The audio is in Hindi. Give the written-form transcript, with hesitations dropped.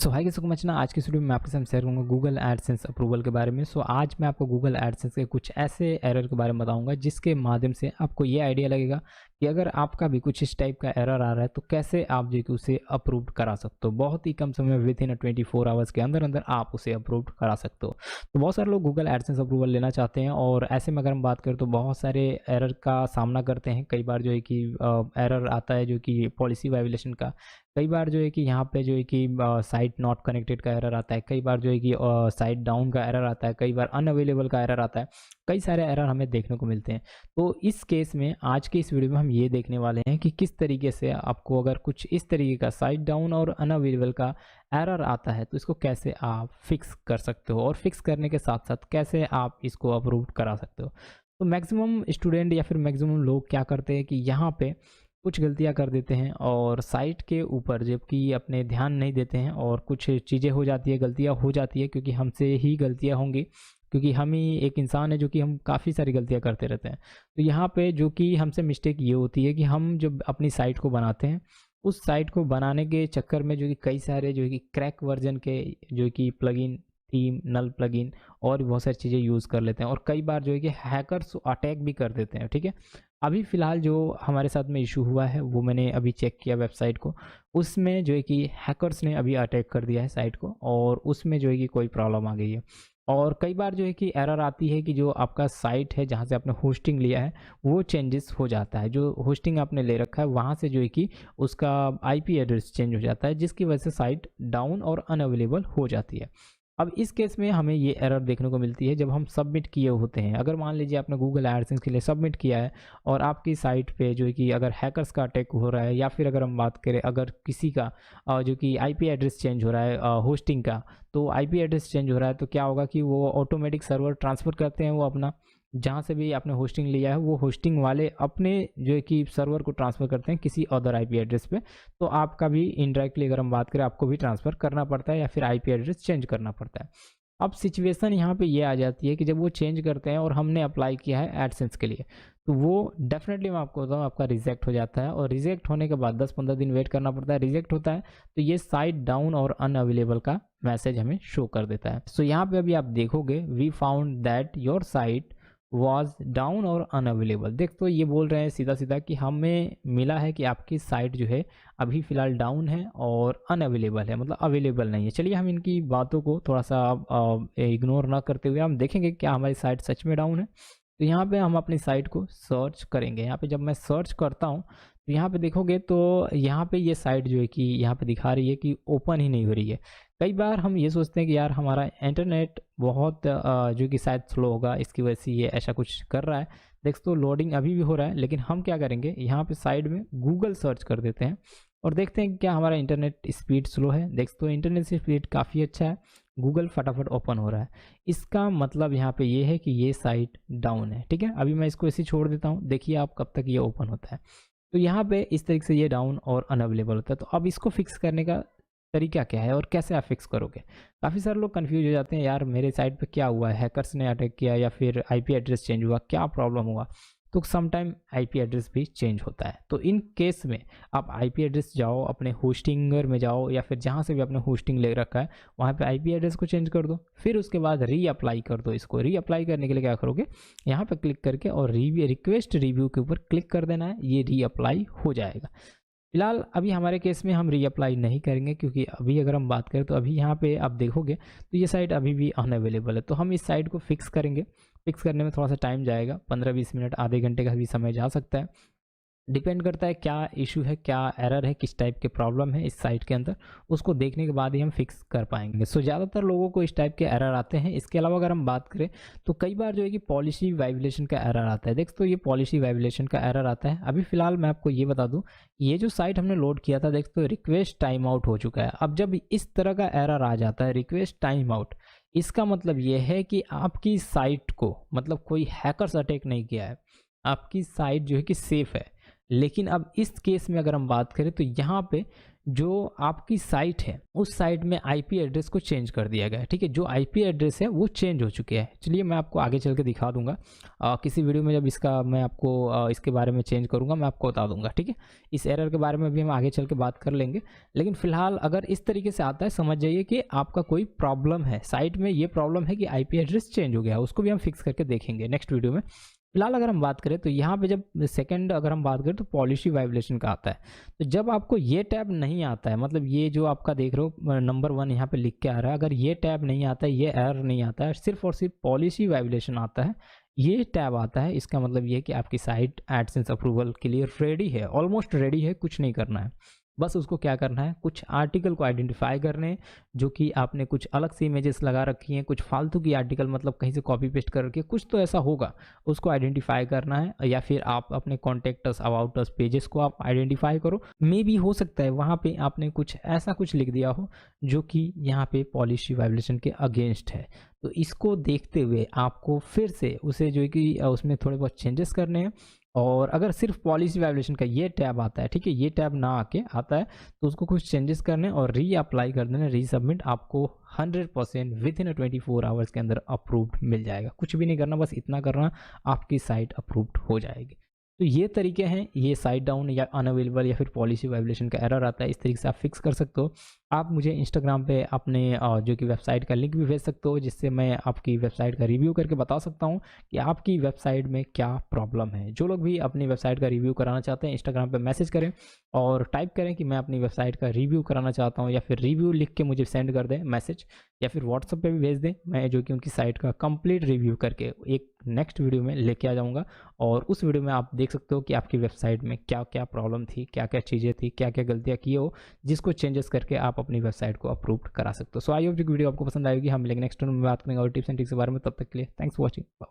हाय कैसे समझना आज की वीडियो में मैं आपके साथ शेयर करूंगा गूगल एडसेंस अप्रूवल के बारे में। आज मैं आपको गूगल एडसेंस के कुछ ऐसे एरर के बारे में बताऊंगा जिसके माध्यम से आपको ये आइडिया लगेगा कि अगर आपका भी कुछ इस टाइप का एरर आ रहा है तो कैसे आप जो कि उसे अप्रूव करा सकते हो। बहुत ही कम समय विद इन 24 आवर्स के अंदर अंदर आप उसे अप्रूव करा सकते हो। तो बहुत सारे लोग गूगल एडसेंस अप्रूवल लेना चाहते हैं और ऐसे में अगर हम बात करें तो बहुत सारे एरर का सामना करते हैं। कई बार जो है कि एरर आता है जो कि पॉलिसी वायलेशन का, कई बार जो है कि यहाँ पे जो है कि साइट नॉट कनेक्टेड का एरर आता है, कई बार जो है कि साइट डाउन का एरर आता है, कई बार अनअवेलेबल का एरर आता है। कई सारे एरर हमें देखने को मिलते हैं। तो इस केस में आज के इस वीडियो में हम ये देखने वाले हैं कि किस तरीके से आपको अगर कुछ इस तरीके का साइट डाउन और अनअवेलेबल का एरर आता है तो इसको कैसे आप फिक्स कर सकते हो और फिक्स करने के साथ साथ कैसे आप इसको अप्रूव करा सकते हो। तो मैक्सिमम स्टूडेंट या फिर मैक्सिमम लोग क्या करते हैं कि यहाँ पे कुछ गलतियां कर देते हैं और साइट के ऊपर जबकि अपने ध्यान नहीं देते हैं और कुछ चीज़ें हो जाती है, गलतियां हो जाती है क्योंकि हमसे ही गलतियां होंगी, क्योंकि हम ही एक इंसान है जो कि हम काफ़ी सारी गलतियां करते रहते हैं। तो यहाँ पे जो कि हमसे मिस्टेक ये होती है कि हम जब अपनी साइट को बनाते हैं उस साइट को बनाने के चक्कर में जो कि कई सारे जो कि क्रैक वर्जन के जो कि प्लगइन, थीम, नल प्लगइन और भी बहुत सारी चीज़ें यूज़ कर लेते हैं और कई बार जो है कि हैकर्स अटैक भी कर देते हैं। ठीक है, अभी फ़िलहाल जो हमारे साथ में इशू हुआ है वो मैंने अभी चेक किया वेबसाइट को, उसमें जो है कि हैकर्स ने अभी अटैक कर दिया है साइट को और उसमें जो है कि कोई प्रॉब्लम आ गई है। और कई बार जो है कि एरर आती है कि जो आपका साइट है जहाँ से आपने होस्टिंग लिया है वो चेंजेस हो जाता है, जो होस्टिंग आपने ले रखा है वहाँ से जो है कि उसका आईपी एड्रेस चेंज हो जाता है जिसकी वजह से साइट डाउन और अनअवेलेबल हो जाती है। अब इस केस में हमें ये एरर देखने को मिलती है जब हम सबमिट किए होते हैं। अगर मान लीजिए आपने गूगल एडसेंस के लिए सबमिट किया है और आपकी साइट पे जो है कि अगर हैकर्स का अटैक हो रहा है या फिर अगर हम बात करें अगर किसी का जो कि आईपी एड्रेस चेंज हो रहा है होस्टिंग का, तो आईपी एड्रेस चेंज हो रहा है तो क्या होगा कि वो ऑटोमेटिक सर्वर ट्रांसफ़र करते हैं, वो अपना जहाँ से भी आपने होस्टिंग लिया है वो होस्टिंग वाले अपने जो है कि सर्वर को ट्रांसफ़र करते हैं किसी अदर आईपी एड्रेस पे। तो आपका भी इनडायरेक्टली अगर हम बात करें आपको भी ट्रांसफ़र करना पड़ता है या फिर आईपी एड्रेस चेंज करना पड़ता है। अब सिचुएशन यहाँ पे ये आ जाती है कि जब वो चेंज करते हैं और हमने अप्लाई किया है एडसेंस के लिए तो वो डेफिनेटली मैं आपको बताऊँ आपका रिजेक्ट हो जाता है और रिजेक्ट होने के बाद 10-15 दिन वेट करना पड़ता है। रिजेक्ट होता है तो ये साइट डाउन और अनअवेलेबल का मैसेज हमें शो कर देता है। सो यहाँ पे अभी आप देखोगे we found that your site was down और अनअवेलेबल। देख तो ये बोल रहे हैं सीधा सीधा कि हमें मिला है कि आपकी साइट जो है अभी फ़िलहाल डाउन है और अनअवेलेबल है, मतलब अवेलेबल नहीं है। चलिए हम इनकी बातों को थोड़ा सा इग्नोर ना करते हुए हम देखेंगे क्या हमारी साइट सच में डाउन है। तो यहाँ पे हम अपनी साइट को सर्च करेंगे। यहाँ पे जब मैं सर्च करता हूँ तो यहाँ पे देखोगे तो यहाँ पे ये साइट जो है कि यहाँ पे दिखा रही है कि ओपन ही नहीं हो रही है। कई बार हम ये सोचते हैं कि यार हमारा इंटरनेट बहुत जो कि शायद स्लो होगा इसकी वजह से ये ऐसा कुछ कर रहा है। देख तो लोडिंग अभी भी हो रहा है, लेकिन हम क्या करेंगे यहाँ पे साइड में गूगल सर्च कर देते हैं और देखते हैं कि क्या हमारा इंटरनेट स्पीड स्लो है। देख तो इंटरनेट स्पीड काफ़ी अच्छा है, गूगल फटाफट ओपन हो रहा है। इसका मतलब यहाँ पे ये है कि ये साइट डाउन है। ठीक है, अभी मैं इसको ऐसे छोड़ देता हूँ, देखिए आप कब तक ये ओपन होता है। तो यहाँ पे इस तरीके से ये डाउन और अनअवेलेबल होता है। तो अब इसको फिक्स करने का तरीका क्या है और कैसे आप फिक्स करोगे। काफ़ी सारे लोग कंफ्यूज हो जाते हैं, यार मेरे साइट पे क्या हुआ है, हैकर्स ने अटैक किया या फिर आईपी एड्रेस चेंज हुआ, क्या प्रॉब्लम हुआ। तो समटाइम आईपी एड्रेस भी चेंज होता है। तो इन केस में आप आईपी एड्रेस जाओ, अपने होस्टिंगर में जाओ या फिर जहाँ से भी आपने होस्टिंग ले रखा है वहाँ पे आईपी एड्रेस को चेंज कर दो, फिर उसके बाद रीअप्लाई कर दो। इसको रीअप्लाई करने के लिए क्या करोगे, यहाँ पे क्लिक करके और रिक्वेस्ट रिव्यू के ऊपर क्लिक कर देना है, ये रीअप्लाई हो जाएगा। फिलहाल अभी हमारे केस में हम रीअप्लाई नहीं करेंगे क्योंकि अभी अगर हम बात करें तो अभी यहाँ पे आप देखोगे तो ये साइट अभी भी अनअवेलेबल है। तो हम इस साइट को फिक्स करेंगे। फिक्स करने में थोड़ा सा टाइम जाएगा, 15-20 मिनट, आधे घंटे का भी समय जा सकता है। डिपेंड करता है क्या इशू है, क्या एरर है, किस टाइप के प्रॉब्लम है इस साइट के अंदर, उसको देखने के बाद ही हम फिक्स कर पाएंगे। सो ज़्यादातर लोगों को इस टाइप के एरर आते हैं। इसके अलावा अगर हम बात करें तो कई बार जो है कि पॉलिसी वाइलेशन का एरर आता है। देख तो ये पॉलिसी वाइलेशन का एरर आता है। अभी फ़िलहाल मैं आपको ये बता दूं, ये जो साइट हमने लोड किया था देख तो रिक्वेस्ट टाइम आउट हो चुका है। अब जब इस तरह का एरर आ जाता है रिक्वेस्ट टाइम आउट, इसका मतलब ये है कि आपकी साइट को मतलब कोई हैकर्स अटैक नहीं किया है, आपकी साइट जो है कि सेफ़ है। लेकिन अब इस केस में अगर हम बात करें तो यहाँ पे जो आपकी साइट है उस साइट में आईपी एड्रेस को चेंज कर दिया गया है, ठीक है। जो आईपी एड्रेस है वो चेंज हो चुके हैं। चलिए मैं आपको आगे चल के दिखा दूंगा, किसी वीडियो में जब इसका मैं आपको इसके बारे में चेंज करूंगा मैं आपको बता दूंगा, ठीक है। इस एरर के बारे में भी हम आगे चल के बात कर लेंगे, लेकिन फिलहाल अगर इस तरीके से आता है समझ जाइए कि आपका कोई प्रॉब्लम है, साइट में ये प्रॉब्लम है कि आईपी एड्रेस चेंज हो गया है। उसको भी हम फिक्स करके देखेंगे नेक्स्ट वीडियो में। फिलहाल अगर हम बात करें तो यहाँ पे जब सेकंड अगर हम बात करें तो पॉलिसी वाइब्रेशन का आता है। तो जब आपको ये टैब नहीं आता है, मतलब ये जो आपका देख रहे हो नंबर 1 यहाँ पे लिख के आ रहा है, अगर ये टैब नहीं आता है, ये एरर नहीं आता है, सिर्फ और सिर्फ पॉलिसी वाइब्रेशन आता है, ये टैब आता है, इसका मतलब ये है कि आपकी साइट एडसेंस अप्रूवल के लिए रेडी है, ऑलमोस्ट रेडी है। कुछ नहीं करना है, बस उसको क्या करना है, कुछ आर्टिकल को आइडेंटिफाई करने हैं जो कि आपने कुछ अलग से इमेजेस लगा रखी हैं, कुछ फालतू की आर्टिकल मतलब कहीं से कॉपी पेस्ट करके कुछ तो ऐसा होगा, उसको आइडेंटिफाई करना है। या फिर आप अपने कॉन्टेक्टस अबाउटस पेजेस को आप आइडेंटिफाई करो। मे भी हो सकता है वहाँ पे आपने कुछ ऐसा कुछ लिख दिया हो जो कि यहाँ पे पॉलिसी वाइब्रेशन के अगेंस्ट है। तो इसको देखते हुए आपको फिर से उसे जो है कि उसमें थोड़े बहुत चेंजेस करने हैं। और अगर सिर्फ पॉलिसी वाइब्रेशन का ये टैब आता है, ठीक है, ये टैब ना आके आता है तो उसको कुछ चेंजेस करने और री अप्लाई कर देना, री सबमिट, आपको 100% विद इन 24 आवर्स के अंदर अप्रूव्ड मिल जाएगा। कुछ भी नहीं करना, बस इतना करना, आपकी साइट अप्रूव्ड हो जाएगी। तो ये तरीके हैं, ये साइट डाउन या अनअवेलेबल या फिर पॉलिसी वाइब्रेशन का एरर आता है, इस तरीके से आप फिक्स कर सकते हो। आप मुझे इंस्टाग्राम पे अपने जो कि वेबसाइट का लिंक भी भेज सकते हो, जिससे मैं आपकी वेबसाइट का रिव्यू करके बता सकता हूँ कि आपकी वेबसाइट में क्या प्रॉब्लम है। जो लोग भी अपनी वेबसाइट का रिव्यू कराना चाहते हैं इंस्टाग्राम पे मैसेज करें और टाइप करें कि मैं अपनी वेबसाइट का रिव्यू कराना चाहता हूँ, या फिर रिव्यू लिख के मुझे सेंड कर दें मैसेज, या फिर व्हाट्सएप पे भी भेज दें। मैं जो कि उनकी साइट का कंप्लीट रिव्यू करके एक नेक्स्ट वीडियो में लेके आ जाऊँगा, और उस वीडियो में आप देख सकते हो कि आपकी वेबसाइट में क्या क्या प्रॉब्लम थी, क्या क्या चीज़ें थी, क्या क्या गलतियाँ की हो, जिसको चेंजेस करके आप अपनी वेबसाइट को अप्रूव करा सकते हो। सो आई होप जो वीडियो आपको पसंद आएगी। हम मिलेंगे नेक्स्ट वीडियो में, बात करेंगे और टिप्स एंड ट्रिक्स के बारे में। तब तक के लिए थैंक्स फॉर वॉचिंग।